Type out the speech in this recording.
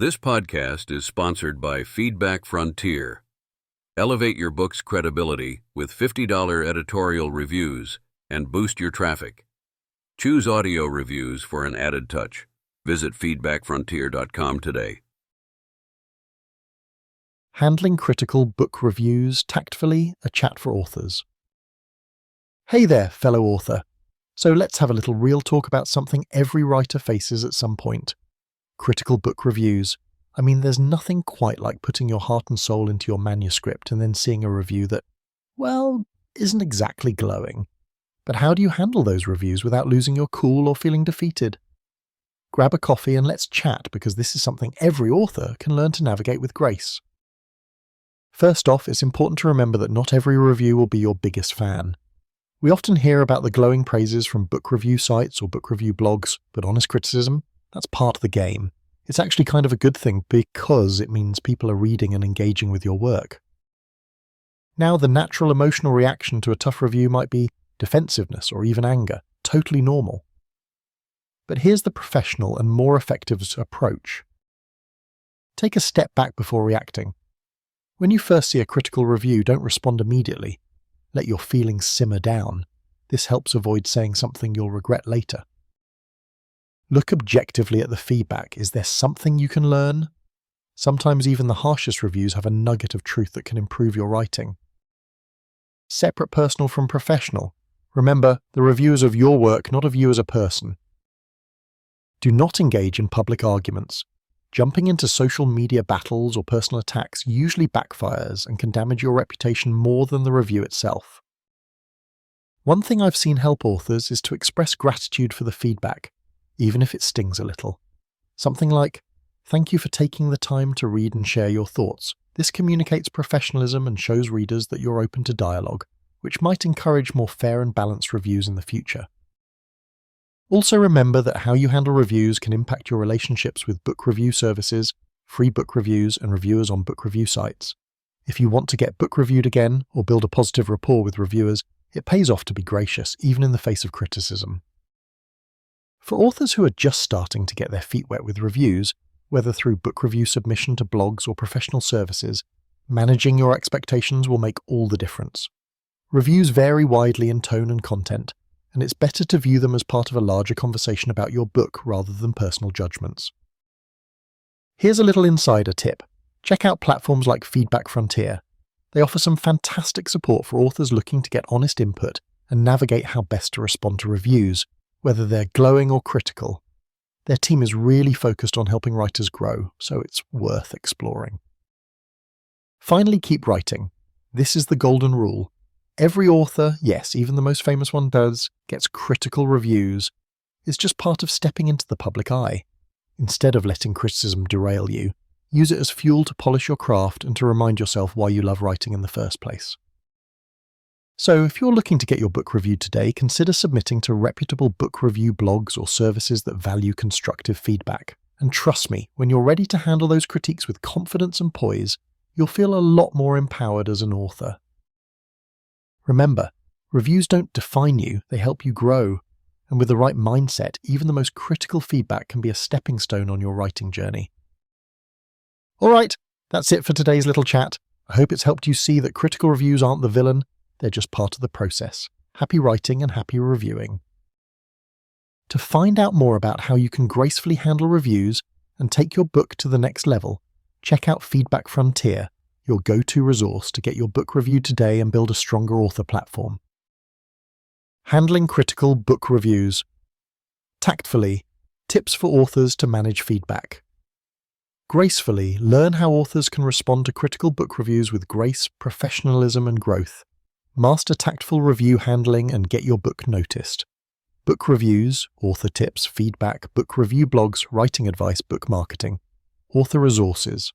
This podcast is sponsored by Feedback Frontier. Elevate your book's credibility with $50 editorial reviews and boost your traffic. Choose audio reviews for an added touch. Visit feedbackfrontier.com today. Handling critical book reviews tactfully, a chat for authors. Hey there, fellow author. So let's have a little real talk about something every writer faces at some point. Critical book reviews. I mean, there's nothing quite like putting your heart and soul into your manuscript and then seeing a review that, well, isn't exactly glowing. But how do you handle those reviews without losing your cool or feeling defeated? Grab a coffee and let's chat, because this is something every author can learn to navigate with grace. First off, it's important to remember that not every review will be your biggest fan. We often hear about the glowing praises from book review sites or book review blogs, but honest criticism, that's part of the game. It's actually kind of a good thing because it means people are reading and engaging with your work. Now, the natural emotional reaction to a tough review might be defensiveness or even anger, totally normal. But here's the professional and more effective approach. Take a step back before reacting. When you first see a critical review, don't respond immediately. Let your feelings simmer down. This helps avoid saying something you'll regret later. Look objectively at the feedback. Is there something you can learn? Sometimes even the harshest reviews have a nugget of truth that can improve your writing. Separate personal from professional. Remember, the review is of your work, not of you as a person. Do not engage in public arguments. Jumping into social media battles or personal attacks usually backfires and can damage your reputation more than the review itself. One thing I've seen help authors is to express gratitude for the feedback, even if it stings a little. Something like, "Thank you for taking the time to read and share your thoughts. This communicates professionalism and shows readers that you're open to dialogue," which might encourage more fair and balanced reviews in the future. Also remember that how you handle reviews can impact your relationships with book review services, free book reviews, and reviewers on book review sites. If you want to get book reviewed again or build a positive rapport with reviewers, it pays off to be gracious, even in the face of criticism. For authors who are just starting to get their feet wet with reviews, whether through book review submission to blogs or professional services, managing your expectations will make all the difference. Reviews vary widely in tone and content, and it's better to view them as part of a larger conversation about your book rather than personal judgments. Here's a little insider tip. Check out platforms like Feedback Frontier. They offer some fantastic support for authors looking to get honest input and navigate how best to respond to reviews, whether they're glowing or critical. Their team is really focused on helping writers grow, so it's worth exploring. Finally, keep writing. This is the golden rule. Every author, yes, even the most famous one does, gets critical reviews. It's just part of stepping into the public eye. Instead of letting criticism derail you, use it as fuel to polish your craft and to remind yourself why you love writing in the first place. So if you're looking to get your book reviewed today, consider submitting to reputable book review blogs or services that value constructive feedback. And trust me, when you're ready to handle those critiques with confidence and poise, you'll feel a lot more empowered as an author. Remember, reviews don't define you, they help you grow. And with the right mindset, even the most critical feedback can be a stepping stone on your writing journey. Alright, that's it for today's little chat. I hope it's helped you see that critical reviews aren't the villain. They're just part of the process. Happy writing and happy reviewing. To find out more about how you can gracefully handle reviews and take your book to the next level, check out Feedback Frontier, your go-to resource to get your book reviewed today and build a stronger author platform. Handling critical book reviews. Tactfully, tips for authors to manage feedback. Gracefully, learn how authors can respond to critical book reviews with grace, professionalism, and growth. Master tactful review handling and get your book noticed. Book reviews, author tips, feedback, book review blogs, writing advice, book marketing. Author resources.